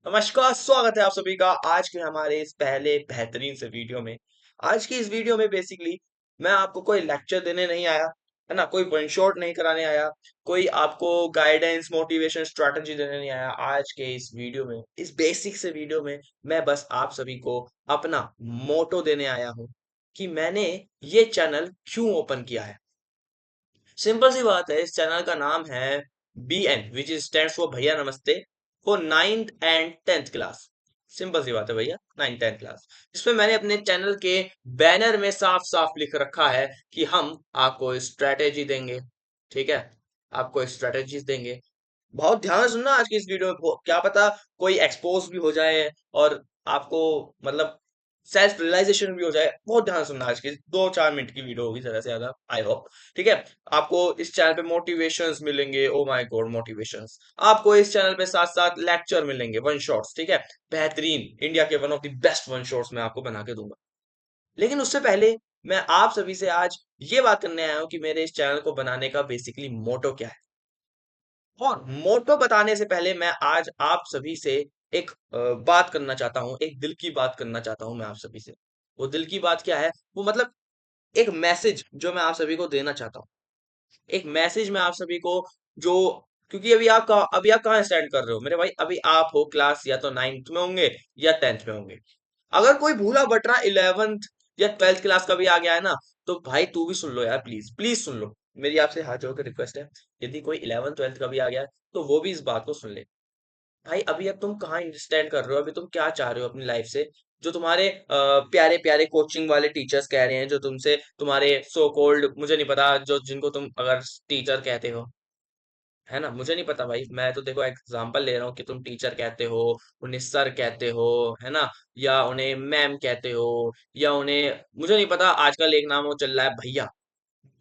नमस्कार, स्वागत है आप सभी का आज के हमारे इस पहले बेहतरीन से वीडियो में। आज की इस वीडियो में बेसिकली मैं आपको कोई लेक्चर देने नहीं आया, है ना? कोई वन शॉट नहीं कराने आया, कोई आपको गाइडेंस, मोटिवेशन, स्ट्रैटेजी देने नहीं आया। आज के इस वीडियो में, इस बेसिक से वीडियो में मैं बस आप सभी को अपना मोटो देने आया हूँ कि मैंने ये चैनल क्यों ओपन किया है। सिंपल सी बात है, इस चैनल का नाम है BN which is stands for भैया नमस्ते for 9th and 10th class. Simple सी बात है भैया, 9th 10th क्लास। इसमें मैंने अपने चैनल के बैनर में साफ साफ लिख रखा है कि हम आपको स्ट्रेटेजी देंगे। ठीक है, आपको स्ट्रेटेजीज देंगे। बहुत ध्यान से सुनना आज की इस वीडियो में, क्या पता कोई एक्सपोज भी हो जाए और आपको मतलब सेल्फ रियलाइजेशन भी हो जाए। बहुत ध्यान से सुनना, आज की 2-4 मिनट की वीडियो होगी ज्यादा से ज्यादा, आई होप। ठीक है, आपको इस चैनल पे मोटिवेशंस मिलेंगे। Oh my God, motivations. आपको इस चैनल पे साथ साथ लेक्चर मिलेंगे, वन शॉट्स। ठीक है, बेहतरीन, इंडिया के one of the best one shots मैं आपको बना के दूंगा। लेकिन उससे पहले मैं आप सभी से आज ये बात करने आया हूँ कि मेरे इस चैनल को बनाने का बेसिकली मोटो क्या है। और मोटो बताने से पहले मैं आज आप सभी से एक बात करना चाहता हूँ, एक दिल की बात करना चाहता हूँ मैं आप सभी से। वो दिल की बात क्या है? वो मतलब एक मैसेज जो मैं आप सभी को देना चाहता हूँ। एक मैसेज मैं आप सभी को, जो, क्योंकि अभी आप कहाँ स्टैंड कर रहे हो मेरे भाई? अभी आप हो क्लास या तो 9th में होंगे या 10th में होंगे। अगर कोई भूला बटरा 11th या 12th क्लास का भी आ गया है ना, तो भाई तू भी सुन लो यार, प्लीज प्लीज सुन लो। मेरी आपसे हाथ जोड़ के रिक्वेस्ट है, यदि कोई 11th 12th का भी आ गया है तो वो भी इस बात को सुन ले। भाई अभी अब तुम कहाँ स्टैंड कर रहे हो? अभी तुम क्या चाह रहे हो अपनी लाइफ से? जो तुम्हारे प्यारे प्यारे कोचिंग वाले टीचर्स कह रहे हैं, जो तुमसे तुम्हारे सो कॉल्ड, मुझे नहीं पता, जो जिनको तुम अगर टीचर कहते हो, है ना? मुझे नहीं पता भाई, मैं तो देखो एग्जांपल ले रहा हूँ कि तुम टीचर कहते हो, उन्हें सर कहते हो, है ना? या उन्हें मैम कहते हो, या उन्हें मुझे नहीं पता, आजकल एक नाम वो चल रहा है भैया।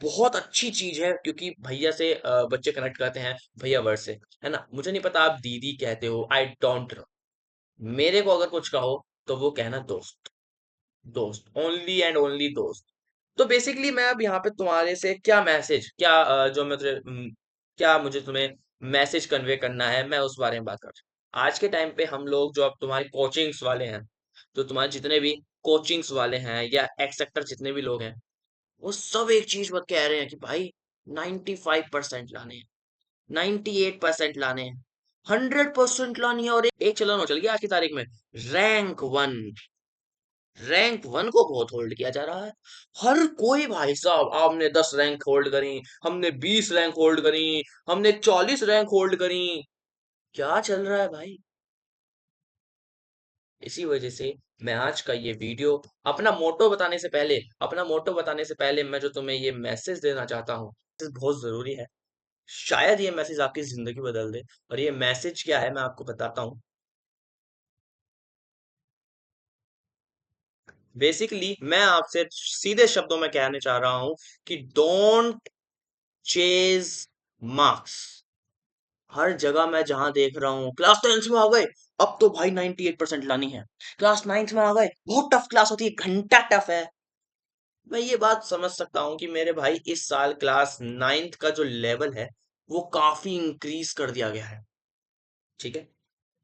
बहुत अच्छी चीज है, क्योंकि भैया से बच्चे कनेक्ट करते हैं, भैया वर्ड से, है ना? मुझे नहीं पता आप दीदी कहते हो, आई डोंट नो। मेरे को अगर कुछ कहो तो वो कहना दोस्त। दोस्त, ओनली एंड ओनली दोस्त। तो बेसिकली मैं अब यहाँ पे तुम्हारे से क्या मैसेज, क्या जो मैं क्या मुझे तुम्हें मैसेज कन्वे करना है, मैं उस बारे में बात कर रहा हूँ। आज के टाइम पे हम लोग जो अब तुम्हारे कोचिंग्स वाले हैं, जो तुम्हारे जितने भी कोचिंग्स वाले हैं या एक्सेक्टर जितने भी लोग हैं, वो सब एक चीज बत कह रहे हैं कि भाई 95% लाने हैं, 98% लाने हैं, 100% लानी है। और एक चलन हो चल गया आज की तारीख में, रैंक 1। रैंक 1 को बहुत होल्ड किया जा रहा है। हर कोई भाई साहब, आपने 10 रैंक होल्ड करी, हमने 20 रैंक होल्ड करी, हमने 40 रैंक होल्ड करी। क्या चल रहा है भाई? इसी वजह से मैं आज का ये वीडियो, अपना मोटो बताने से पहले मैं जो तुम्हें ये मैसेज देना चाहता हूँ, बहुत जरूरी है। शायद ये मैसेज आपकी जिंदगी बदल दे। और ये मैसेज क्या है मैं आपको बताता हूँ। बेसिकली मैं आपसे सीधे शब्दों में कहने चाह रहा हूं कि डोंट चेज मार्क्स। हर जगह मैं जहां देख रहा हूँ, क्लास 10th में आ गए, अब तो भाई 98% लानी है। क्लास 9th में आ गए, बहुत टफ क्लास होती है, घंटा टफ है। मैं ये बात समझ सकता हूँ कि मेरे भाई इस साल क्लास 9th का जो लेवल है वो काफी इंक्रीज कर दिया गया है। ठीक है,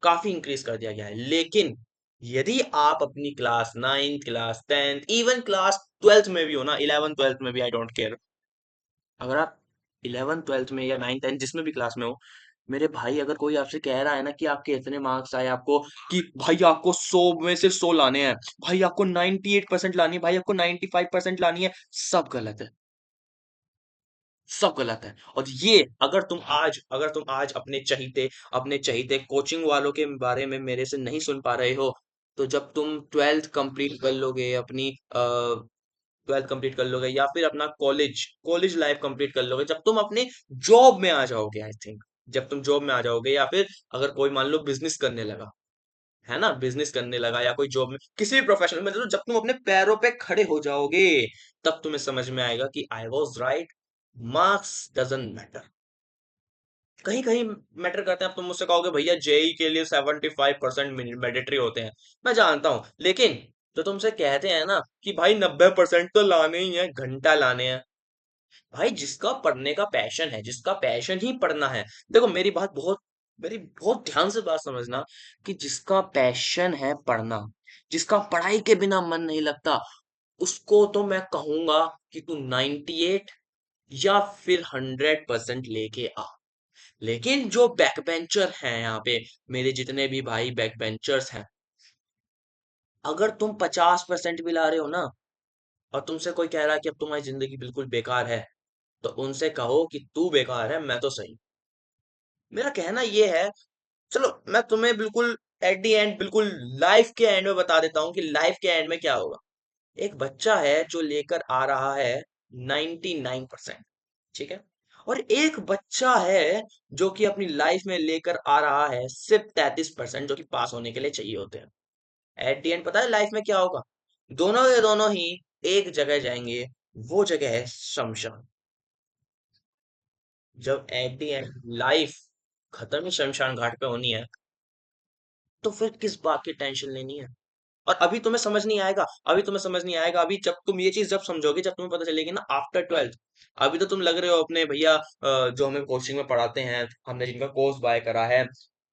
काफी इंक्रीज कर दिया गया है। लेकिन यदि आप अपनी class 9th, class 10th, even class 12th में भी हो ना, 11th 12th में भी, आई डोंट केयर, अगर आप 11th 12th में या 9th 10th जिसमें भी क्लास में हो, मेरे भाई अगर कोई आपसे कह रहा है ना कि आपके इतने मार्क्स आए आपको, कि भाई आपको 100 में से 100 लाने हैं, भाई आपको 98% लानी है, भाई आपको 95% लानी है, सब गलत है। सब गलत है। और ये अगर तुम आज अपने चहीते कोचिंग वालों के बारे में मेरे से नहीं सुन पा रहे हो, तो जब तुम 12th कंप्लीट कर लोगे, अपनी 12th कंप्लीट कर लोगे, या फिर अपना कॉलेज कॉलेज लाइफ कंप्लीट कर लोगे, जब तुम अपने जॉब में आ जाओगे, आई थिंक जब तुम जॉब में आ जाओगे, या फिर अगर कोई मान लो बिजनेस करने लगा, है ना, बिजनेस करने लगा, या कोई जॉब में किसी भी प्रोफेशन में, तो जब तुम अपने पैरों पे खड़े हो जाओगे, तब तुम्हें समझ में आएगा कि I was right, marks doesn't matter. कहीं कहीं मैटर करते हैं। अब तुम मुझसे कहोगे भैया जेई के लिए 75% मैंडेटरी होते हैं, मैं जानता हूं, लेकिन तो तुमसे कहते हैं ना कि भाई 90% तो लाने ही है, घंटा लाने हैं। भाई जिसका पढ़ने का पैशन है, जिसका पैशन ही पढ़ना है, देखो मेरी बात बहुत मेरी बहुत ध्यान से बात समझना कि जिसका पैशन है पढ़ना, जिसका पढ़ाई के बिना मन नहीं लगता, उसको तो मैं कहूंगा कि तू 98 या फिर 100% लेके आ। लेकिन जो बैक बेंचर हैं यहाँ पे, मेरे जितने भी भाई बैक बेंचर्स हैं, अगर तुम 50% भी ला रहे हो ना, और तुमसे कोई कह रहा है कि अब तुम्हारी जिंदगी बिल्कुल बेकार है, तो उनसे कहो कि तू बेकार है, मैं तो सही। मेरा कहना ये है, चलो मैं तुम्हें बिल्कुल एट द एंड, बिल्कुल लाइफ के एंड में बता देता हूँ कि लाइफ के एंड में क्या होगा। एक बच्चा है जो लेकर आ रहा है 99%, ठीक है, और एक बच्चा है जो कि अपनी लाइफ में लेकर आ रहा है सिर्फ 33%, जो कि पास होने के लिए चाहिए होते हैं। एट द एंड पता है लाइफ में क्या होगा? दोनों के दोनों ही एक जगह जाएंगे, वो जगह है शमशान। जब एट द एंड लाइफ खत्म ही शमशान घाट पे होनी है, तो फिर किस बात की टेंशन लेनी है? और अभी तुम्हें समझ नहीं आएगा, अभी तुम्हें समझ नहीं आएगा, अभी जब तुम ये चीज जब समझोगे, जब तुम्हें पता चलेगी ना आफ्टर 12th। अभी तो तुम लग रहे हो अपने भैया जो हमें कोचिंग में पढ़ाते हैं, हमने जिनका कोर्स बाय करा है,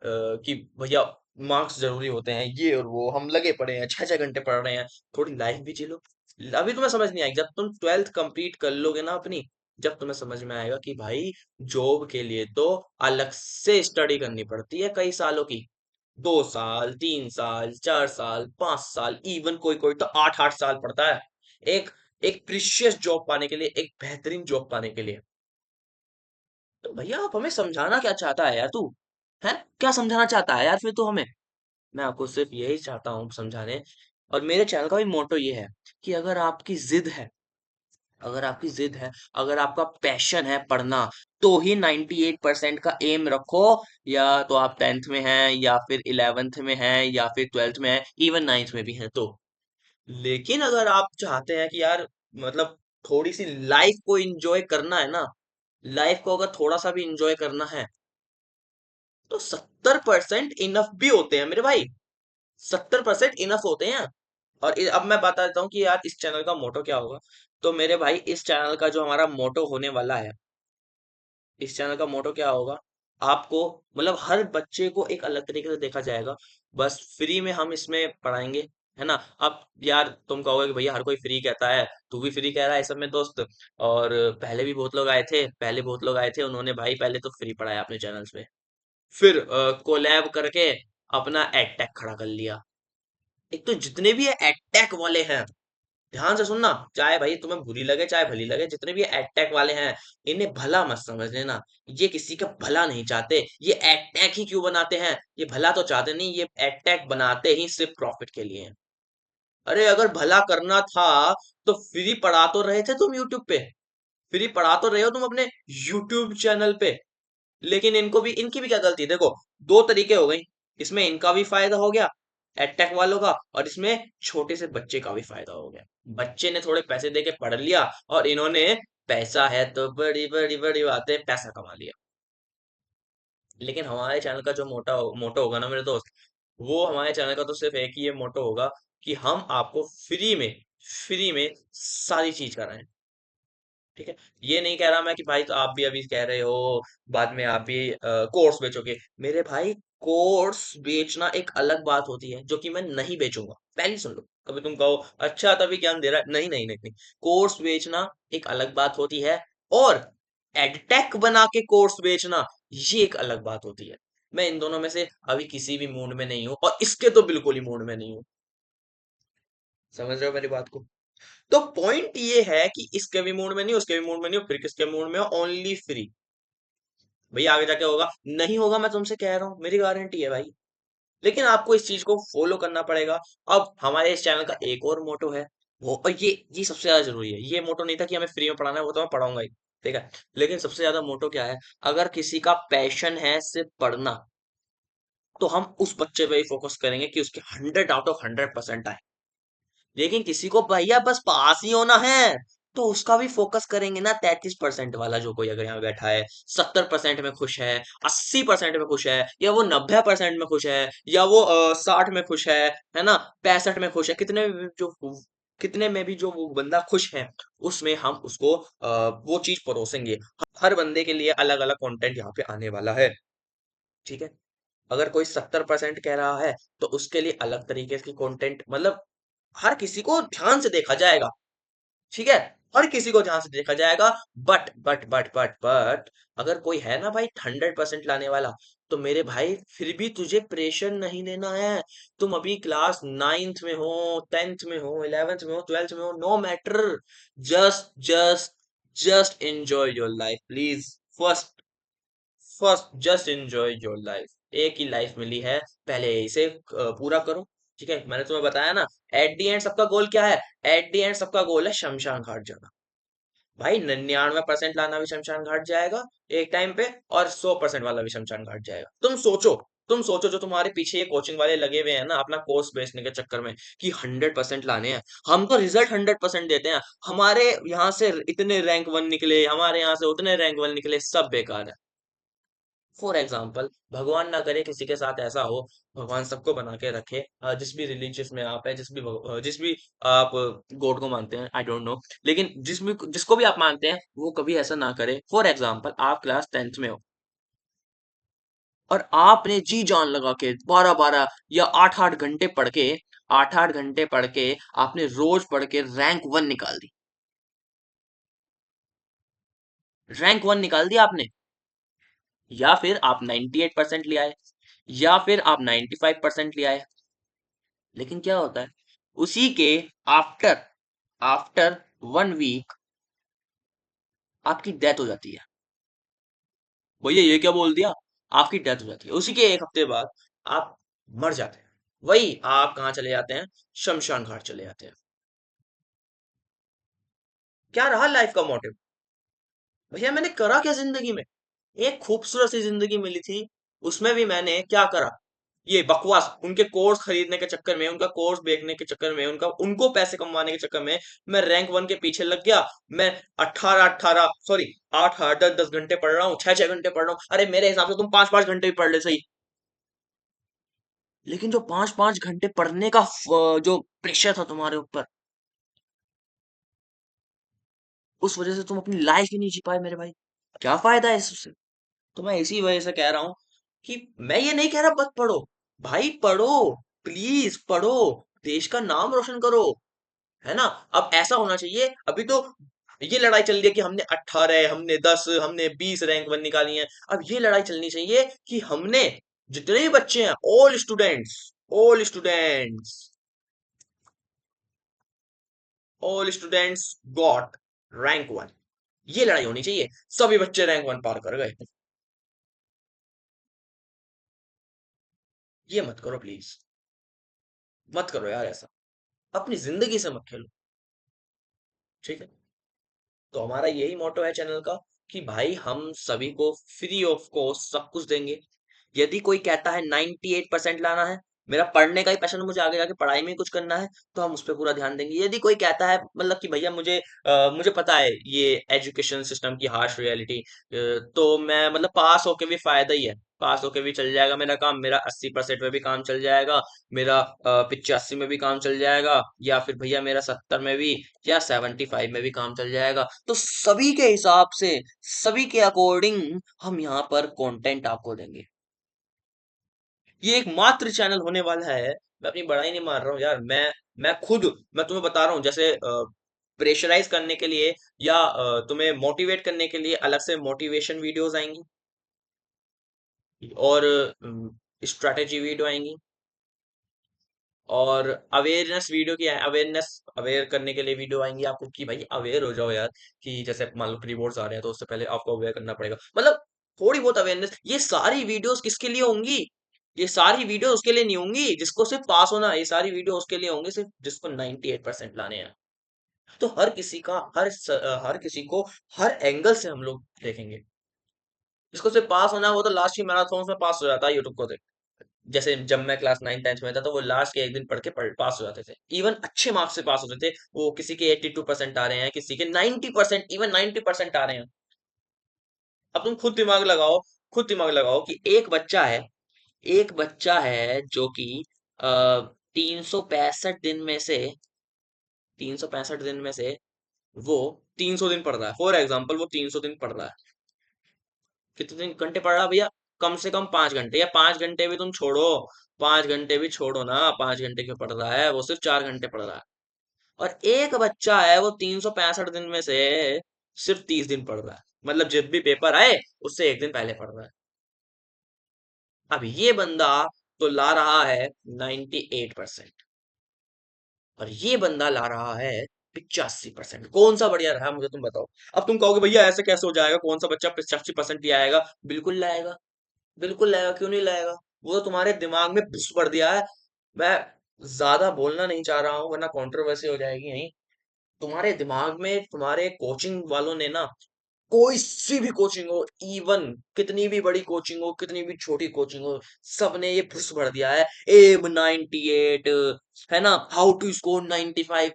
कि भैया मार्क्स जरूरी होते हैं, ये और वो, हम लगे पड़े हैं, 6-6 घंटे पढ़ रहे हैं, थोड़ी लाइफ भी जी लो। अभी तुम्हें समझ नहीं आएगी, जब तुम 12th कंप्लीट कर लोगे ना अपनी, जब तुम्हें समझ में आएगा कि भाई जॉब के लिए तो अलग से स्टडी करनी पड़ती है कई सालों की। 2 साल, 3 साल, 4 साल, 5 साल, इवन कोई कोई तो 8-8 साल पढ़ता है एक एक प्रीशियस जॉब पाने के लिए, एक बेहतरीन जॉब पाने के लिए। तो भैया आप हमें समझाना क्या चाहता है यार तू? है, क्या समझाना चाहता है यार फिर तू हमें? मैं आपको सिर्फ यही चाहता हूँ समझाने, और मेरे चैनल का भी मोटो ये है कि अगर आपकी जिद है, अगर आपका पैशन है पढ़ना, तो ही 98% का एम रखो। या तो आप 10th में हैं, या फिर 11th में हैं, या फिर 12th में हैं, इवन 9th में भी हैं तो। लेकिन अगर आप चाहते हैं कि यार, मतलब थोड़ी सी लाइफ को एंजॉय करना है ना, लाइफ को अगर थोड़ा सा भी एंजॉय करना है, तो 70% इनफ भी होते हैं मेरे भाई। 70% इनफ होते हैं। और अब मैं बता देता हूँ कि यार इस चैनल का मोटो क्या होगा। तो मेरे भाई, इस चैनल का जो हमारा मोटो होने वाला है, इस चैनल का मोटो क्या होगा, आपको, मतलब हर बच्चे को एक अलग तरीके से देखा जाएगा। बस फ्री में हम इसमें पढ़ाएंगे, है ना? अब यार तुम कहोगे कि भैया हर कोई फ्री कहता है, तू भी फ्री कह रहा है सब में दोस्त। और पहले भी बहुत लोग आए थे, उन्होंने भाई पहले तो फ्री पढ़ाया अपने चैनल्स पे, फिर कोलैब करके अपना एडटेक खड़ा कर लिया। एक तो जितने भी एडटेक वाले हैं, ध्यान से सुनना, चाहे भाई तुम्हें बुरी लगे चाहे भली लगे, जितने भी एडटेक वाले हैं, इन्हें भला मत समझ लेना। ये किसी का भला नहीं चाहते, ये एडटेक ही क्यों बनाते हैं? ये भला तो चाहते नहीं, ये एडटेक बनाते ही सिर्फ प्रॉफिट के लिए हैं। अरे अगर भला करना था, तो फ्री पढ़ा तो रहे थे तुम यूट्यूब पे, फ्री पढ़ा तो रहे हो तुम अपने यूट्यूब चैनल पे। लेकिन इनकी भी क्या गलती है? देखो, दो तरीके हो गई, इसमें इनका भी फायदा हो गया, एडटेक वालों का, और इसमें छोटे से बच्चे का भी फायदा हो गया। बच्चे ने थोड़े पैसे दे के पढ़ लिया, और इन्होंने, पैसा है तो बड़ी बड़ी बड़ी बातें, पैसा कमा लिया। लेकिन हमारे चैनल का जो मोटा मोटो होगा ना मेरे दोस्त, वो हमारे चैनल का तो सिर्फ एक ही ये मोटो होगा कि हम आपको फ्री में सारी चीज कराएं। ठीक है, ये नहीं कह रहा मैं कि भाई तो आप भी अभी कह रहे हो बाद में आप भी कोर्स बेचोगे। मेरे भाई, कोर्स बेचना एक अलग बात होती है, जो कि मैं नहीं बेचूंगा, पहले सुन लो। कभी तुम कहो अच्छा तभी ज्ञान दे रहा है, नहीं नहीं नहीं नहीं, कोर्स बेचना एक अलग बात होती है, और एडटेक बना के कोर्स बेचना, ये एक अलग बात होती है। मैं इन दोनों में से अभी किसी भी मूड में नहीं हूँ, और इसके तो बिल्कुल ही मूड में नहीं हूँ। समझ रहे हो मेरी बात को? तो पॉइंट ये है कि इसके भी मूड में नहीं, उसके भी मूड में नहीं हो, फिर किसके मूड में हो? Only free. भैया आगे जाके होगा नहीं होगा, मैं तुमसे कह रहा हूँ, मेरी गारंटी है भाई। लेकिन आपको इस चीज को फॉलो करना पड़ेगा। अब हमारे इस चैनल का एक और मोटो है, वो, और ये सबसे ज्यादा जरूरी है। ये मोटो नहीं था कि हमें फ्री में पढ़ाना है, वो तो मैं पढ़ाऊंगा ही, ठीक है। लेकिन सबसे ज्यादा मोटो क्या है? अगर किसी का पैशन है सिर्फ पढ़ना, तो हम उस बच्चे पे ही फोकस करेंगे कि उसके 100 आउट ऑफ 100% आए। लेकिन किसी को भैया बस पास ही होना है, तो उसका भी फोकस करेंगे ना 33% वाला। जो कोई अगर यहाँ बैठा है 70% में खुश है, 80% में खुश है, या वो 90% में खुश है, या वो 60 में खुश है ना, 65 में खुश है, कितने में भी जो वो बंदा खुश है, उसमें हम उसको वो चीज परोसेंगे। हर बंदे के लिए अलग अलग कंटेंट यहाँ पे आने वाला है, ठीक है। अगर कोई 70% कह रहा है तो उसके लिए अलग तरीके की कंटेंट, मतलब हर किसी को ध्यान से देखा जाएगा, ठीक है? हर किसी को ध्यान से देखा जाएगा। बट अगर कोई है ना भाई 100% लाने वाला, तो मेरे भाई फिर भी तुझे प्रेशर नहीं लेना है। तुम अभी क्लास 9th में हो, 10th में हो, 11th में हो, 12th में हो, no matter. Just just just enjoy your life please. First first just enjoy your life. एक ही लाइफ मिली है, पहले इसे पूरा करो। ठीक है, मैंने तुम्हें बताया ना, एट दी एंड सबका गोल क्या है? एट दी एंड सबका गोल है शमशान घाट जाना। भाई 99% लाना भी शमशान घाट जाएगा एक टाइम पे, और 100% वाला भी शमशान घाट जाएगा। तुम सोचो जो तुम्हारे पीछे ये कोचिंग वाले लगे हुए हैं ना अपना कोर्स बेचने के चक्कर में, कि 100% लाने हैं। हम तो रिजल्ट 100% देते हैं। हमारे यहाँ से इतने रैंक 1 निकले, हमारे यहाँ से उतने रैंक 1 निकले, सब बेकार है। फॉर एग्जाम्पल, भगवान ना करे किसी के साथ ऐसा हो, भगवान सबको बना के रखे, जिस भी रिलीजियस में आप है, जिस भी आप गॉड को मानते हैं, आई डोंट नो, लेकिन जिसको भी आप मानते हैं वो कभी ऐसा ना करे। फॉर एग्जाम्पल, आप क्लास 10th में हो और आपने जी जान लगा के 12-12 या 8-8 घंटे पढ़ के, 8-8 घंटे पढ़ के आपने रोज पढ़ के रैंक 1 निकाल दी। रैंक 1 निकाल दिया आपने, या फिर आप 98% ले आए, या फिर आप 95% ले आए। लेकिन क्या होता है, उसी के आफ्टर आफ्टर 1 वीक आपकी डेथ हो जाती है। भैया ये क्या बोल दिया? आपकी डेथ हो जाती है, उसी के एक हफ्ते बाद आप मर जाते हैं। वही आप कहाँ चले जाते हैं? शमशान घाट चले जाते हैं। क्या रहा लाइफ का मोटिव? भैया मैंने करा क्या जिंदगी में? एक खूबसूरत सी जिंदगी मिली थी, उसमें भी मैंने क्या करा? ये बकवास, उनके कोर्स खरीदने के चक्कर में, उनका कोर्स बेचने के चक्कर में, उनको पैसे कमाने के चक्कर में मैं रैंक 1 के पीछे लग गया। मैं 10-10 घंटे पढ़ रहा हूँ, 6-6 घंटे पढ़ रहा हूँ। अरे मेरे हिसाब से तुम 5-5 घंटे भी पढ़ ले सही, लेकिन जो 5-5 घंटे पढ़ने का जो प्रेशर था तुम्हारे ऊपर, उस वजह से तुम अपनी लाइफ ही नहीं जी पाए मेरे भाई। क्या फायदा है इससे? तो मैं इसी वजह से कह रहा हूँ कि मैं ये नहीं कह रहा मत पढ़ो, भाई पढ़ो, प्लीज पढ़ो, देश का नाम रोशन करो, है ना? अब ऐसा होना चाहिए, अभी तो ये लड़ाई चल रही है कि हमने 18, हमने 10, हमने 20 रैंक 1 निकाली है। अब ये लड़ाई चलनी चाहिए कि हमने जितने भी बच्चे हैं, ऑल स्टूडेंट्स गॉट रैंक 1। ये लड़ाई होनी चाहिए, सभी बच्चे रैंक 1 पार कर गए। ये मत करो प्लीज, मत करो यार ऐसा, अपनी जिंदगी से मत खेलो, ठीक है? तो हमारा यही मोटो है चैनल का, कि भाई हम सभी को फ्री ऑफ कॉस्ट सब कुछ देंगे। यदि कोई कहता है 98% लाना है, मेरा पढ़ने का ही पैशन, मुझे आगे जाके पढ़ाई में ही कुछ करना है, तो हम उस पर पूरा ध्यान देंगे। यदि कोई कहता है मतलब कि भैया मुझे पता है ये एजुकेशन सिस्टम की हार्श रियलिटी, तो मैं मतलब पास होके भी फायदा ही है, पास होके भी चल जाएगा मेरा काम, मेरा 80% में भी काम चल जाएगा, मेरा 85 में भी काम चल जाएगा, या फिर भैया मेरा 70 में भी, या 75 में भी काम चल जाएगा। तो सभी के हिसाब से, सभी के अकॉर्डिंग हम यहाँ पर कंटेंट आपको देंगे। ये एक मात्र चैनल होने वाला है। मैं अपनी बड़ाई नहीं मार रहा हूँ यार, मैं तुम्हें बता रहा हूँ, जैसे प्रेशराइज करने के लिए या तुम्हें मोटिवेट करने के लिए अलग से मोटिवेशन वीडियोस आएंगी, और स्ट्रैटेजी वीडियो आएंगी, और अवेयरनेस वीडियो की अवेयरनेस, अवेयर करने के लिए वीडियो आएंगी आपको, कि भाई अवेयर हो जाओ यार, कि जैसे मान लो प्री बोर्ड्स आ रहे हैं तो उससे पहले आपको अवेयर करना पड़ेगा, मतलब थोड़ी बहुत अवेयरनेस। ये सारी वीडियोस किसके लिए होंगी? ये सारी वीडियो उसके लिए नहीं होंगी जिसको सिर्फ पास होना है, ये सारी वीडियो उसके लिए होंगे सिर्फ जिसको 98% लाने हैं। तो हर किसी को हर एंगल से हम लोग देखेंगे। जिसको सिर्फ पास होना है वो तो लास्ट की मैराथन में पास हो जाता है यूट्यूब को देख। जैसे जब मैं क्लास 9 10th में था तो वो लास्ट के एक दिन पढ़ के पास हो जाते थे, इवन अच्छे मार्क्स से पास होते थे। वो किसी के 82% आ रहे हैं, किसी के 90%, इवन 90% आ रहे हैं। अब तुम खुद दिमाग लगाओ कि एक बच्चा है जो कि 365 दिन में से वो 300 दिन पढ़ रहा है। फॉर एग्जाम्पल वो 300 दिन पढ़ रहा है, कितने दिन घंटे पढ़ रहा है भैया? कम से कम 5 घंटे, या 5 घंटे भी तुम छोड़ो, 5 घंटे भी छोड़ो ना, 5 घंटे क्यों पढ़ रहा है, वो सिर्फ 4 घंटे पढ़ रहा है। और एक बच्चा है वो 365 दिन में से सिर्फ 30 दिन पढ़ रहा है, मतलब जब भी पेपर आए उससे एक दिन पहले पढ़ रहा है। अब ये बंदा तो ला रहा है 98%, और ये बंदा ला रहा है 85%। कौन सा बढ़िया रहा मुझे तुम बताओ। अब तुम कहोगे भैया ऐसे कैसे हो जाएगा, कौन सा बच्चा 85% भी आएगा। बिल्कुल लाएगा, बिल्कुल लाएगा, क्यों नहीं लाएगा। वो तो तुम्हारे दिमाग में घुस पड़ दिया है। मैं ज्यादा बोलना नहीं चाह रहा हूँ वरना कंट्रोवर्सी हो जाएगी यहीं। तुम्हारे दिमाग में तुम्हारे कोचिंग वालों ने ना, कोई सी भी कोचिंग हो, इवन कितनी भी बड़ी कोचिंग हो, कितनी भी छोटी कोचिंग हो, सबने ये फुस भर दिया है। एम 98 है ना, हाउ टू स्कोर 95।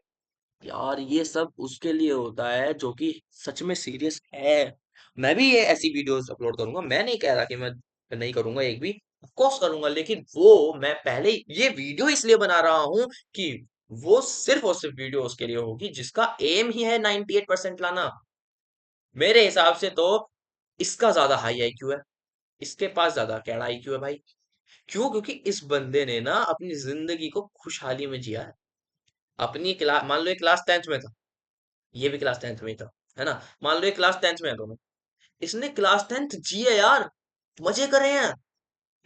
यार ये सब उसके लिए होता है जो कि सच में सीरियस है। मैं भी ये ऐसी वीडियोस अपलोड करूंगा, मैं नहीं कह रहा कि मैं नहीं करूंगा एक भी, ऑफ कोर्स करूंगा, लेकिन वो मैं पहले ही ये वीडियो इसलिए बना रहा हूँ कि वो सिर्फ और सिर्फ वीडियो उसके लिए होगी जिसका एम ही है 98% लाना। मेरे हिसाब से तो इसका ज्यादा हाई आईक्यू है, इसके पास ज्यादा कैड़ा आईक्यू है भाई। क्यों? क्योंकि इस बंदे ने ना अपनी जिंदगी को खुशहाली में जिया है। अपनी क्लास, मान लो ये क्लास 10th में था, ये भी क्लास 10th में ही था, है ना। मान लो ये क्लास 10th में है दोनों, इसने क्लास 10th जी है यार, मजे करे हैं।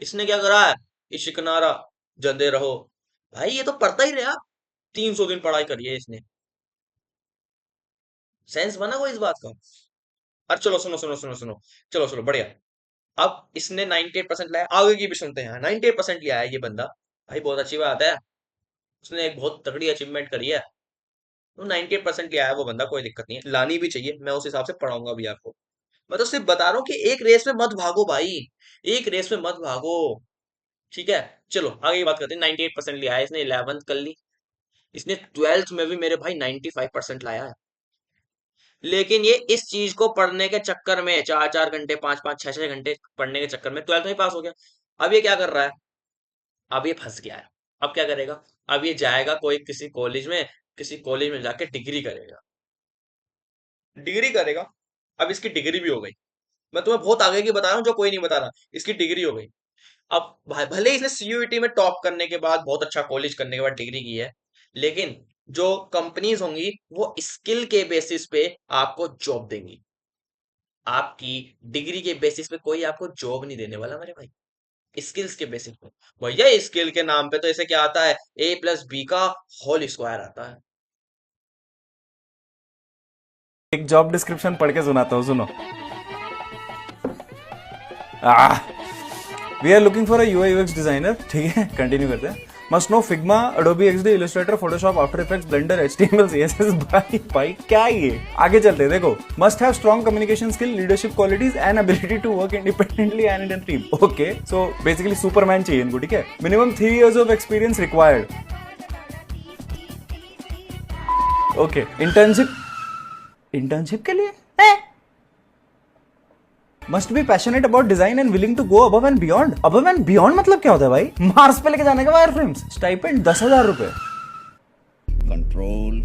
इसने क्या करा है, इश्क नारा, जंदे रहो। भाई ये तो पढ़ता ही रहा, 300 दिन पढ़ाई करी है इसने। सेंस बना कोई इस बात का। और चलो सुनो सुनो सुनो सुनो, चलो चलो बढ़िया। अब इसने 98% लाया, आगे की भी सुनते हैं। 98% लिया है ये बंदा, भाई बहुत अच्छी बात है, उसने एक बहुत तगड़ी अचीवमेंट करी है। तो 98% लिया है वो बंदा, कोई दिक्कत नहीं है, लानी भी चाहिए, मैं उस हिसाब से पढ़ाऊंगा भी आपको। मैं तो सिर्फ बता रहा हूँ कि एक रेस में मत भागो भाई, एक रेस में मत भागो। ठीक है, चलो आगे की बात करते हैं। 98% लिया है इसने, 11th कर ली, इसने 12th में भी मेरे भाई 95% लाया है। लेकिन ये इस चीज को पढ़ने के चक्कर में 4 4 घंटे, 5 5 6 6 घंटे पढ़ने के चक्कर में 12th में ही पास हो गया। अब ये क्या कर रहा है, अब ये फंस गया है। अब क्या करेगा, अब ये जाएगा कोई किसी कॉलेज में, किसी कॉलेज में जाके डिग्री करेगा, डिग्री करेगा। अब इसकी डिग्री भी हो गई, मैं तुम्हें बहुत आगे की बता रहा हूँ जो कोई नहीं बता रहा, इसकी डिग्री हो गई। अब भले ही इसने सीयूईटी में टॉप करने के बाद, बहुत अच्छा कॉलेज करने के बाद डिग्री की है, लेकिन जो कंपनीज होंगी वो स्किल के बेसिस पे आपको जॉब देंगी। आपकी डिग्री के बेसिस पे कोई आपको जॉब नहीं देने वाला मेरे भाई, स्किल्स के बेसिस पे। भैया स्किल के नाम पे तो इसे क्या आता है, A+B का होल स्क्वायर आता है। एक जॉब डिस्क्रिप्शन पढ़ के सुनाता हूँ, सुनो। We are looking for a UI UX designer, ठीक है, कंटिन्यू करते हैं। Must know Figma, Adobe XD, Illustrator, Photoshop, After Effects, Blender, HTML, CSS. भाई भाई क्या ये, आगे चलते हैं, देखो। Must have strong communication skill, leadership qualities and ability to work independently and in team. Okay, so basically Superman चाहिए इनको, ठीक है। Minimum 3 years of experience required. Okay, internship, internship के लिए must be passionate about design and willing to go above and beyond. Above and beyond मतलब क्या होता है भाई, मार्स पे लेके जाने का वायर फ्रेम्स। स्टाइपेंड 10,000 रुपए। कंट्रोल,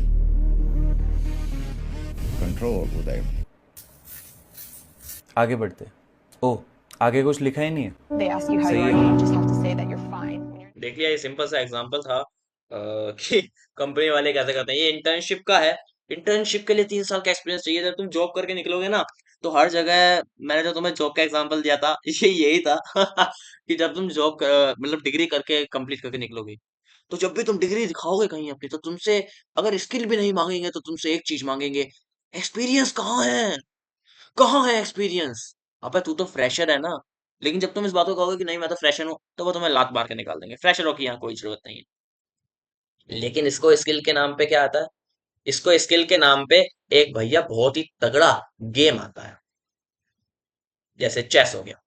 कंट्रोल उदय। आगे बढ़ते। ओ, आगे कुछ लिखा ही नहीं है। They ask you how सही you are, है। you just have to say that you're fine. When you're देख लिया, ये सिंपल सा एग्जांपल था कि कंपनी वाले कैसे करते हैं। ये इंटर्नशिप का है, इंटर्नशिप के लिए 3 साल का एक्सपीरियंस चाहिए। जब तुम जॉब करके निकलोगे ना, तो हर जगह, मैंने जो तुम्हें जॉब का एग्जांपल दिया था ये यही था कि जब तुम जॉब मतलब डिग्री करके कंप्लीट करके निकलोगे, तो जब भी तुम डिग्री दिखाओगे कहीं अपनी, तो तुमसे अगर स्किल भी नहीं मांगेंगे तो तुमसे एक चीज मांगेंगे, एक्सपीरियंस कहाँ है, कहाँ है एक्सपीरियंस। अबे तू तो फ्रेशर है ना। लेकिन जब तुम इस बात को कहोगे कि नहीं मैं तो फ्रेशर हूँ, तो वो तुम्हें लात मार के निकाल देंगे, फ्रेशरों की यहाँ कोई जरूरत नहीं है। लेकिन इसको स्किल के नाम पे क्या आता है, इसको स्किल के नाम पे एक भैया बहुत ही तगड़ा गेम आता है, जैसे चेस हो गया।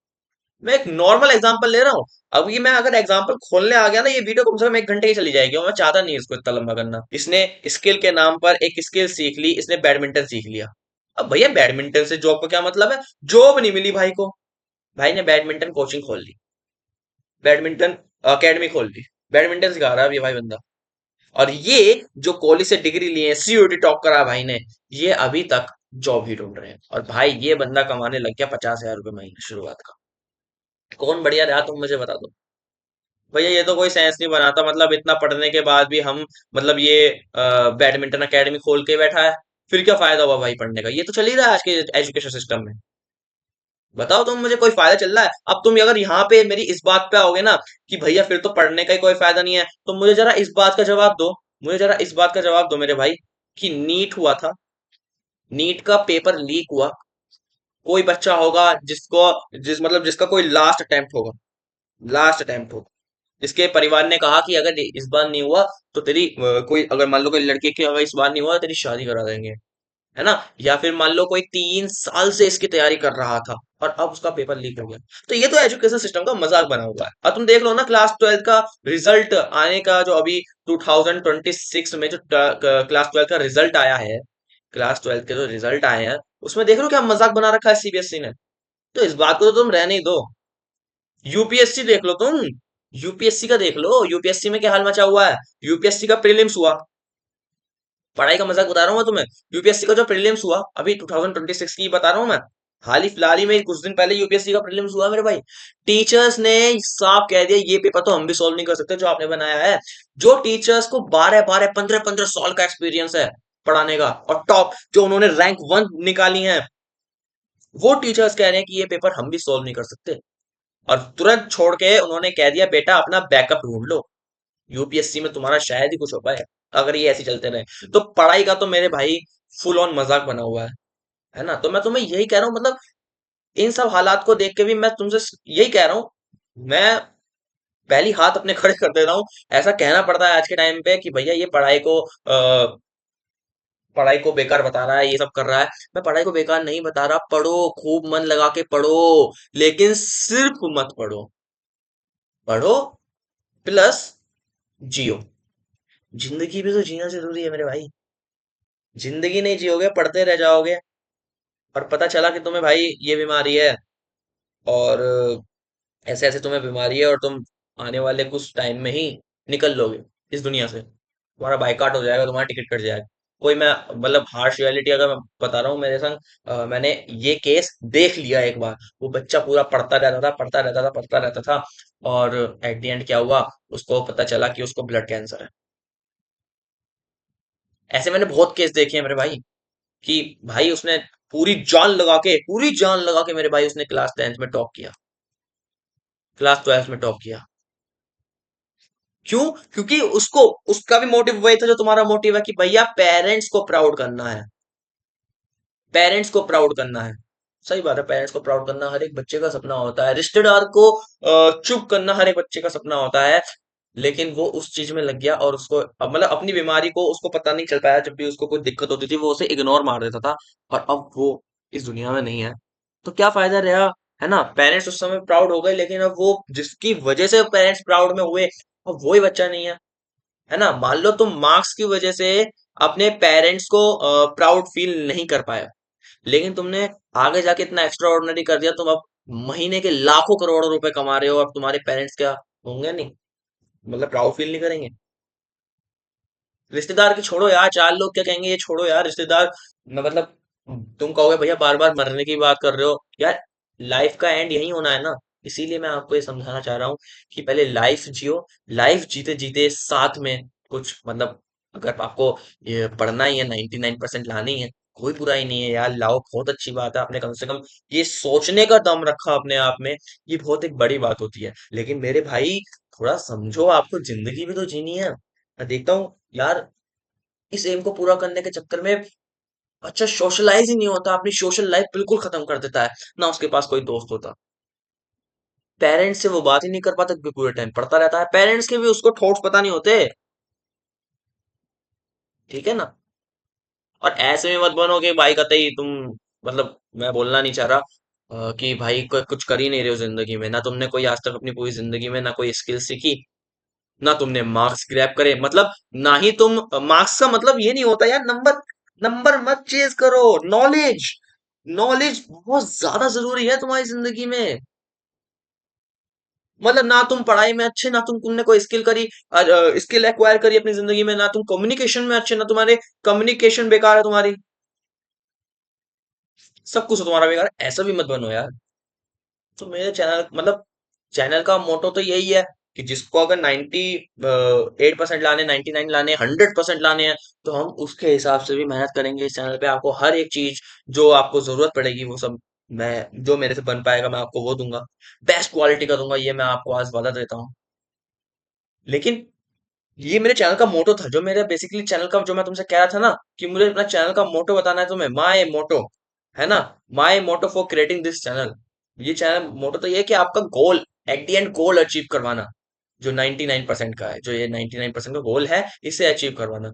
मैं एक नॉर्मल एग्जांपल ले रहा हूँ। अब ये मैं अगर एग्जांपल खोलने आ गया ना, ये वीडियो कम से कम 1 घंटे की चली जाएगी, और मैं चाहता नहीं इसको इतना लंबा करना। इसने स्किल के नाम पर एक स्किल सीख ली, इसने बैडमिंटन सीख लिया। अब भैया बैडमिंटन से जॉब का क्या मतलब है, जॉब नहीं मिली भाई को, भाई ने बैडमिंटन कोचिंग खोल ली, बैडमिंटन अकेडमी खोल ली, बैडमिंटन सिखा रहा है अभी भाई बंदा। और ये जो कॉलेज से डिग्री लिए, सीयूटी टॉप करा भाई ने, ये अभी तक जॉब ही ढूंढ रहे हैं। और भाई ये बंदा कमाने लग गया 50,000 रुपए महीने शुरुआत का। कौन बढ़िया रहा तुम मुझे बता दो। भैया ये तो कोई सेंस नहीं बनाता, मतलब इतना पढ़ने के बाद भी हम, मतलब ये बैडमिंटन एकेडमी खोल के बैठा है। फिर क्या फायदा हुआ भाई पढ़ने का? ये तो चल ही रहा है आज के एजुकेशन सिस्टम में। बताओ तुम मुझे, कोई फायदा चल रहा है? अब तुम अगर यहाँ पे मेरी इस बात पे आओगे ना कि भैया फिर तो पढ़ने का ही कोई फायदा नहीं है, तो मुझे जरा इस बात का जवाब दो। मुझे जरा इस बात का जवाब दो मेरे भाई, कि नीट हुआ था, नीट का पेपर लीक हुआ, कोई बच्चा होगा जिसको, जिसका कोई लास्ट अटेम्प्ट होगा, लास्ट अटेम्प्ट होगा, जिसके परिवार ने कहा कि अगर इस बार नहीं हुआ तो तेरी कोई, अगर मान लो कोई लड़के की अगर इस बार नहीं हुआ तो तेरी शादी करा देंगे, है ना? या फिर मान लो कोई 3 साल से इसकी तैयारी कर रहा था और अब उसका पेपर लीक हो गया। तो ये तो एजुकेशन सिस्टम का मजाक बना हुआ है। अब तुम देख लो ना, क्लास 12 का रिजल्ट आने का जो अभी 2026 में जो क्लास 12 का रिजल्ट आया है, क्लास 12 के जो रिजल्ट आए हैं, उसमें देख लो क्या मजाक बना रखा है सीबीएसई ने। तो इस बात को तो तुम रहने ही दो। यूपीएससी देख लो तुम, यूपीएससी का देख लो, यूपीएससी में क्या हाल मचा हुआ है। यूपीएससी का प्रीलिम्स हुआ, पढ़ाई का मजाक बता रहा हूँ मैं तुम्हें। यूपीएससी का जो प्रीलिम्स हुआ अभी 2026 की बता रहा हूँ मैं, हाल ही फिलहाल ही में कुछ दिन पहले यूपीएससी का प्रीलिम्स हुआ मेरे भाई। टीचर्स ने साफ कह दिया ये पेपर तो हम भी सॉल्व नहीं कर सकते जो आपने बनाया है। जो टीचर्स को 12 12 15 15 साल का एक्सपीरियंस है पढ़ाने का, और टॉप जो उन्होंने रैंक 1 निकाली है, वो टीचर्स कह रहे हैं कि ये पेपर हम भी सॉल्व नहीं कर सकते। और तुरंत छोड़ के उन्होंने कह दिया बेटा अपना बैकअप ढूंढ लो, यूपीएससी में तुम्हारा शायद ही कुछ हो पाए अगर ये ऐसे चलते रहे। तो पढ़ाई का तो मेरे भाई फुल ऑन मजाक बना हुआ है ना? तो मैं तुम्हें यही कह रहा हूँ, मतलब इन सब हालात को देख के भी मैं तुमसे यही कह रहा हूँ, मैं पहली हाथ अपने खड़े कर दे रहा हूँ। ऐसा कहना पड़ता है आज के टाइम पे कि भैया ये पढ़ाई को बेकार बता रहा है, ये सब कर रहा है। मैं पढ़ाई को बेकार नहीं बता रहा, पढ़ो, खूब मन लगा के पढ़ो, लेकिन सिर्फ मत पढ़ो, पढ़ो प्लस जियो। जिंदगी भी तो जीना जरूरी है मेरे भाई। जिंदगी नहीं जियोगे, पढ़ते रह जाओगे, और पता चला कि तुम्हें भाई ये बीमारी है, और ऐसे ऐसे तुम्हें बीमारी है, और तुम आने वाले कुछ टाइम में ही निकल लोगे इस दुनिया से, तुम्हारा बाइकाट हो जाएगा, तुम्हारा टिकट कट जाएगा। कोई मैं, मतलब हार्श रियलिटी अगर मैं बता रहा हूँ, मेरे संग मैंने ये केस देख लिया एक बार। वो बच्चा पूरा पढ़ता रहता था, पढ़ता रहता था, पढ़ता रहता था, और एट द एंड क्या हुआ, उसको पता चला कि उसको ब्लड कैंसर है। ऐसे मैंने बहुत केस देखे हैं मेरे भाई, कि भाई उसने पूरी जान लगा के मेरे भाई उसने क्लास 10th में टॉप किया, क्लास 12th में टॉप किया। क्यों? क्योंकि उसको, उसका भी मोटिव वही था जो तुम्हारा मोटिव है, कि भैया पेरेंट्स को प्राउड करना है, पेरेंट्स को प्राउड करना है। सही बात है, पेरेंट्स को प्राउड करना हर एक बच्चे का सपना होता है, रिश्तेदार को चुप करना हर एक बच्चे का सपना होता है। लेकिन वो उस चीज में लग गया, और उसको मतलब अपनी बीमारी को उसको पता नहीं चल पाया, जब भी उसको कोई दिक्कत होती थी वो उसे इग्नोर मार देता था, और अब वो इस दुनिया में नहीं है। तो क्या फायदा रहा, है ना? पेरेंट्स उस समय प्राउड हो गए, लेकिन अब वो जिसकी वजह से पेरेंट्स प्राउड में हुए, अब वही बच्चा नहीं है ना? मान लो तुम मार्क्स की वजह से अपने पेरेंट्स को प्राउड फील नहीं कर पाए, लेकिन तुमने आगे जाके इतना एक्स्ट्रा ऑर्डिनरी कर दिया, तुम अब महीने के लाखों करोड़ों रुपए कमा रहे हो, अब तुम्हारे पेरेंट्स क्या होंगे नहीं, मतलब प्राउड फील नहीं करेंगे? रिश्तेदार की छोड़ो यार, 4 लोग क्या कहेंगे ये छोड़ो यार, रिश्तेदार मतलब तुम कहोगे भैया बार बार मरने की बात कर रहे हो यार, लाइफ का एंड यही होना है ना। इसीलिए मैं आपको ये समझाना चाह रहा हूँ कि पहले लाइफ जियो, लाइफ जीते जीते साथ में कुछ, मतलब अगर आपको ये पढ़ना ही है, 99% लानी है, कोई बुराई नहीं है यार, लाओ, बहुत अच्छी बात है। आपने कम से कम ये सोचने का दम रखा अपने आप में, ये बहुत एक बड़ी बात होती है। लेकिन मेरे भाई थोड़ा समझो, आपको जिंदगी भी तो जीनी है। मैं देखता हूँ यार, इस एम को पूरा करने के चक्कर में अच्छा सोशलाइज ही नहीं होता, अपनी सोशल लाइफ बिल्कुल खत्म कर देता है, ना उसके पास कोई दोस्त होता, पेरेंट्स से वो बात ही नहीं कर पाता क्योंकि पूरे टाइम पढ़ता रहता है, पेरेंट्स के भी उसको थॉट्स पता नहीं होते। ठीक है ना? और ऐसे में मत बनो कि भाई कतई तुम, मतलब मैं बोलना नहीं चाह रहा कि भाई कुछ कर ही नहीं रहे हो जिंदगी में, ना तुमने कोई आज तक अपनी पूरी जिंदगी में ना कोई स्किल सीखी, ना तुमने मार्क्स ग्रैब करे, मतलब ना ही तुम, मार्क्स का मतलब ये नहीं होता यार नंबर, नंबर मत चेज करो, नॉलेज, नॉलेज बहुत ज्यादा जरूरी है तुम्हारी जिंदगी में। मतलब ना तुम पढ़ाई में अच्छे, ना तुमने कोई स्किल करी, स्किल एक्वायर करी अपनी जिंदगी में, ना तुम कम्युनिकेशन में अच्छे, ना तुम्हारे कम्युनिकेशन बेकार है तुम्हारी, सब कुछ तुम्हारा बेकार है, ऐसा भी मत बनो यार। तो मेरे चैनल, मतलब चैनल का मोटो तो यही है कि जिसको अगर 98% लाने, 99 लाने, 100% लाने हैं, तो हम उसके हिसाब से भी मेहनत करेंगे इस चैनल पे। आपको हर एक चीज जो आपको जरूरत पड़ेगी वो सब मैं, जो मेरे से बन पाएगा मैं आपको वो दूंगा, बेस्ट क्वालिटी का दूंगा, ये मैं आपको आज वादा देता हूँ। लेकिन ये मेरे चैनल का मोटो था, जो मेरे बेसिकली चैनल का, जो मैं तुमसे कह रहा था ना कि मुझे अपना चैनल का मोटो बताना है तुम्हें, माय मोटो, है ना, my motto for creating this channel. ये चैनल मोटो तो ये है कि आपका goal, at the end goal achieve करवाना, जो 99% का है, जो ये 99% का गोल है, इसे अचीव करवाना।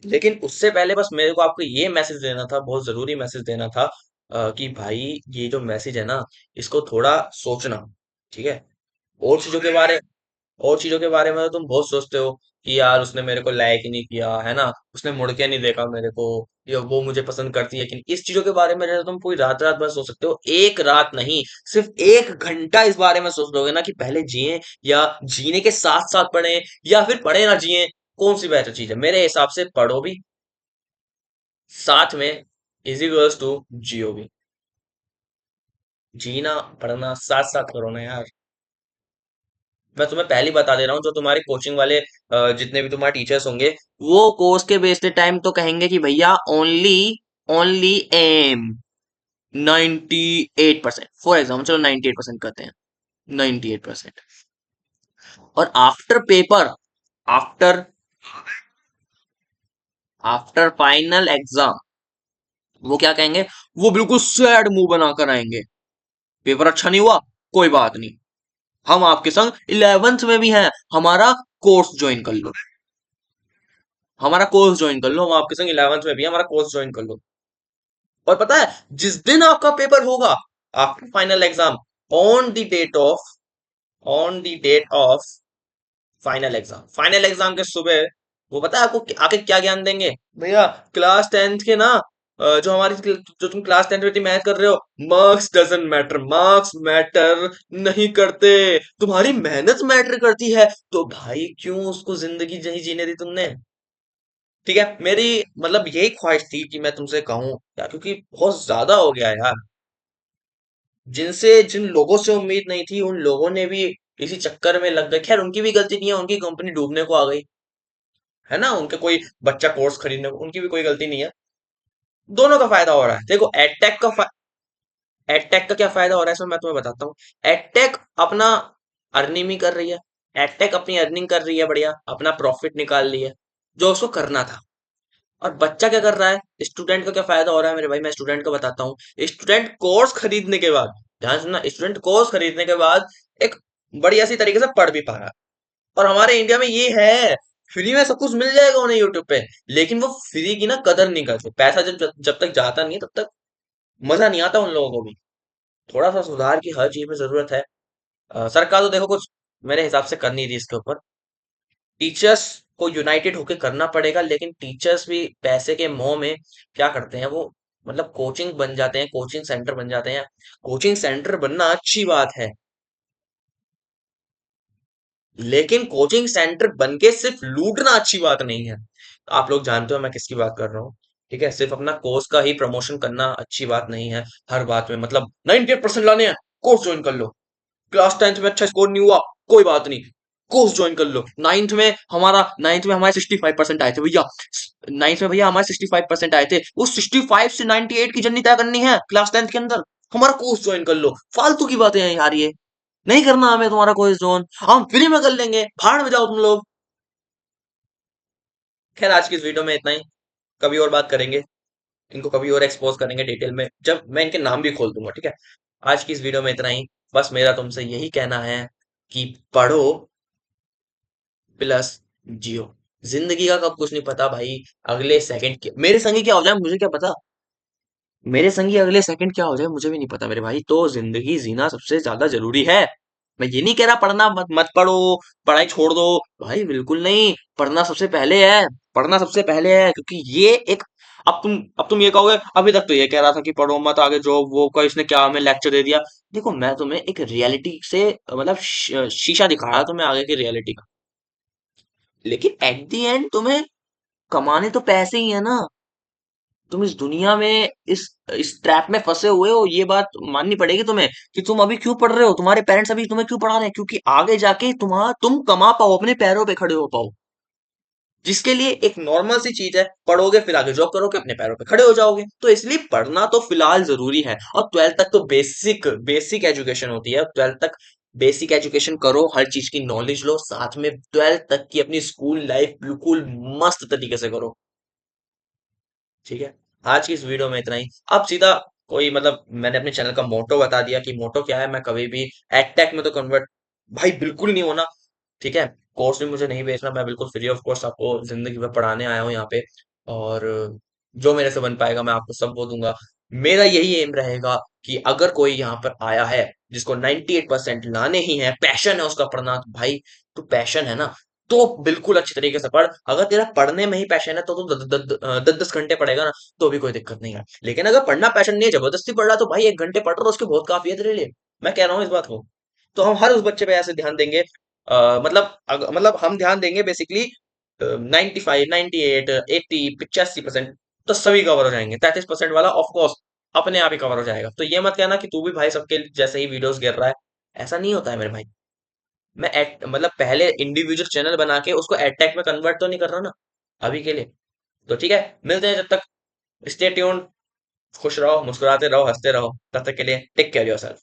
लेकिन उससे पहले बस मेरे को आपको ये मैसेज देना था, बहुत जरूरी मैसेज देना था, कि भाई ये जो मैसेज है ना, इसको थोड़ा सोचना, ठीक है। और चीजों के बारे और चीजों के बारे में तो तुम बहुत सोचते हो कि यार उसने मेरे को लाइक ही नहीं किया, है ना, उसने मुड़ के नहीं देखा मेरे को, या वो मुझे पसंद करती है कि नहीं। इस चीजों के बारे में जैसे तुम पूरी रात रात भर सोच सकते हो, एक रात नहीं, सिर्फ 1 घंटा इस बारे में सोच लोगे ना कि पहले जिए या जीने के साथ साथ पढ़े, या फिर पढ़े ना जिए, कौन सी बेहतर चीज है? मेरे हिसाब से पढ़ो भी, साथ में इज इक्वल्स टू जियो भी। जीना पढ़ना साथ साथ करो ना यार। मैं तुम्हें पहले ही बता दे रहा हूँ, जो तुम्हारे कोचिंग वाले जितने भी तुम्हारे टीचर्स होंगे, वो कोर्स के बेस्ड टाइम तो कहेंगे कि भैया only only aim 98%, for example, चलो 98% कहते हैं, 98%। और after paper, after after final exam, वो क्या कहेंगे? वो बिल्कुल सैड मुंह बनाकर आएंगे, पेपर अच्छा नहीं हुआ, कोई बात नहीं, हम आपके संग 11th में भी हैं, हमारा कोर्स ज्वाइन कर लो, हमारा कोर्स ज्वाइन कर लो, हम आपके संग 11th में भी हैं, हमारा कोर्स ज्वाइन कर लो। और पता है, जिस दिन आपका पेपर होगा, after final exam, on the date of on the date of final exam, final exam के सुबह, वो पता है आपको आके क्या ज्ञान देंगे? भैया क्लास 10th के ना, जो तुम क्लास 10th में इतनी मेहनत कर रहे हो, marks doesn't matter, marks matter नहीं करते, तुम्हारी मेहनत मैटर करती है। तो भाई क्यों उसको जिंदगी नहीं जीने दी तुमने? ठीक है, मेरी मतलब यही ख्वाहिश थी कि मैं तुमसे कहूं यार, क्योंकि बहुत ज्यादा हो गया यार, जिन लोगों से उम्मीद नहीं थी, उन लोगों ने भी इसी चक्कर में लग गए। खैर उनकी भी गलती नहीं है, उनकी कंपनी डूबने को आ गई, है ना, उनके कोई बच्चा कोर्स खरीदने को, उनकी भी कोई गलती नहीं है। दोनों का फायदा हो रहा है। देखो एडटेक का क्या फायदा हो रहा है इसमें मैं तुम्हें बताता हूँ। एडटेक अपना अर्निंग भी कर रही है, एडटेक अपनी अर्निंग कर रही है, बढ़िया अपना प्रॉफिट निकाल रही है, जो उसको करना था। और बच्चा क्या कर रहा है? स्टूडेंट का क्या फायदा हो रहा है मेरे भाई? मैं स्टूडेंट का बताता हूँ। स्टूडेंट कोर्स खरीदने के बाद, ध्यान सुनना, स्टूडेंट कोर्स खरीदने के बाद एक बढ़िया सी तरीके से पढ़ भी पा रहा है। और हमारे इंडिया में ये है, फ्री में सब कुछ मिल जाएगा उन्हें यूट्यूब पे, लेकिन वो फ्री की ना कदर नहीं करते। पैसा जब जब तक जाता नहीं है तब तक मजा नहीं आता उन लोगों को भी। थोड़ा सा सुधार की हर चीज में जरूरत है। सरकार तो देखो कुछ मेरे हिसाब से कर नहीं रही इसके ऊपर। टीचर्स को यूनाइटेड होकर करना पड़ेगा, लेकिन टीचर्स भी पैसे के मोह में क्या करते हैं, वो मतलब कोचिंग बन जाते हैं, कोचिंग सेंटर बन जाते हैं। कोचिंग सेंटर बनना अच्छी बात है, लेकिन कोचिंग सेंटर बन के सिर्फ लूटना अच्छी बात नहीं है। आप लोग जानते हो मैं किसकी बात कर रहा हूँ, ठीक है। सिर्फ अपना कोर्स का ही प्रमोशन करना अच्छी बात नहीं है। हर बात में मतलब 98% लाने हैं, कोर्स ज्वाइन कर लो। क्लास 10th में अच्छा स्कोर नहीं हुआ, कोई बात नहीं, कोर्स ज्वाइन कर लो। नाइन्थ में हमारे 65% आए थे भैया, नाइन्थ में भैया हमारे 65% आए थे। उस 65 से 98 की जर्नी तय करनी है क्लास 10th के अंदर, हमारा कोर्स ज्वाइन कर लो। फालतू की बातें हैं यार, ये नहीं करना हमें तुम्हारा कोई जोन, हम फ्री में कर लेंगे, भाड़ में जाओ तुम लोग। खैर आज की इस वीडियो में इतना ही, कभी और बात करेंगे, इनको कभी और एक्सपोज करेंगे डिटेल में, जब मैं इनके नाम भी खोल दूंगा, ठीक है। आज की इस वीडियो में इतना ही। बस मेरा तुमसे यही कहना है कि पढ़ो प्लस जियो। जिंदगी का कब कुछ नहीं पता भाई, अगले सेकंड मेरे संगी क्या हो जाए मुझे क्या पता, मेरे संगी अगले सेकंड क्या हो जाए मुझे भी नहीं पता मेरे भाई। तो जिंदगी जीना सबसे ज्यादा जरूरी है। मैं ये नहीं कह रहा पढ़ना मत पढ़ो, पढ़ाई छोड़ दो, भाई बिल्कुल नहीं। पढ़ना सबसे पहले है, पढ़ना सबसे पहले है, क्योंकि ये एक, अब तुम ये कहोगे अभी तक तो ये कह रहा था कि पढ़ो मत, आगे जॉब वो का इसने क्या हमें लेक्चर दे दिया। देखो मैं तुम्हें एक रियलिटी से मतलब शीशा दिखा रहा तुम्हें आगे की रियलिटी का, लेकिन एट द एंड तुम्हें कमाने तो पैसे ही है ना। तुम इस दुनिया में इस ट्रैप में फंसे हुए हो, ये बात माननी पड़ेगी तुम्हें कि तुम अभी क्यों पढ़ रहे हो, तुम्हारे पेरेंट्स अभी तुम्हें क्यों पढ़ा रहे हैं, क्योंकि आगे जाके तुम कमा पाओ, अपने पैरों पे खड़े हो पाओ, जिसके लिए एक नॉर्मल सी चीज है, पढ़ोगे फिर आगे जॉब करोगे, अपने पैरों पे खड़े हो जाओगे। तो इसलिए पढ़ना तो फिलहाल जरूरी है, और ट्वेल्थ तक तो बेसिक बेसिक एजुकेशन होती है। ट्वेल्थ तक बेसिक एजुकेशन करो, हर चीज की नॉलेज लो, साथ में ट्वेल्थ तक की अपनी स्कूल लाइफ बिल्कुल मस्त तरीके से करो। ठीक है, आज की इस वीडियो में इतना ही। अब सीधा कोई मतलब मैंने अपने चैनल का मोटो बता दिया कि मोटो क्या है। मैं कभी भी एडटेक में तो कन्वर्ट भाई बिल्कुल नहीं होना। ठीक है, कोर्स भी मुझे नहीं बेचना, मैं बिल्कुल फ्री ऑफ कॉस्ट आपको जिंदगी भर पढ़ाने आया हूँ यहाँ पे। और जो मेरे से बन पाएगा मैं आपको सब बोलूंगा। मेरा यही एम रहेगा कि अगर कोई यहाँ पर आया है जिसको 98% लाने ही है, पैशन है उसका पढ़ना, तो भाई तो पैशन है ना, तो बिल्कुल अच्छी तरीके से पढ़। अगर तेरा पढ़ने में ही पैशन है तो तू 10-10 घंटे पढ़ेगा ना, तो भी कोई दिक्कत नहीं है। लेकिन अगर पढ़ना पैशन नहीं है, जबरदस्ती पढ़ रहा है, तो भाई 1 घंटे पढ़ रहा है, उसके बहुत काफी है तेरे लिए। मैं कह रहा हूँ इस बात को। तो हम हर उस बच्चे पे ऐसे ध्यान देंगे, मतलब हम ध्यान देंगे बेसिकली 95, 98, 80, 85%, तो सभी कवर हो जाएंगे। 33% वाला ऑफ कोर्स अपने आप ही कवर हो जाएगा। तो ये मत कहना कि तू भी भाई सबके जैसे ही वीडियोस गिर रहा है, ऐसा नहीं होता है मेरे भाई। मैं मतलब पहले इंडिविजुअल चैनल बना के उसको एडटेक में कन्वर्ट तो नहीं कर रहा ना अभी के लिए। तो ठीक है, मिलते हैं, जब तक स्टे ट्यून्ड, खुश रहो, मुस्कुराते रहो, हंसते रहो, तब तक के लिए टेक केयर योरसेल्फ।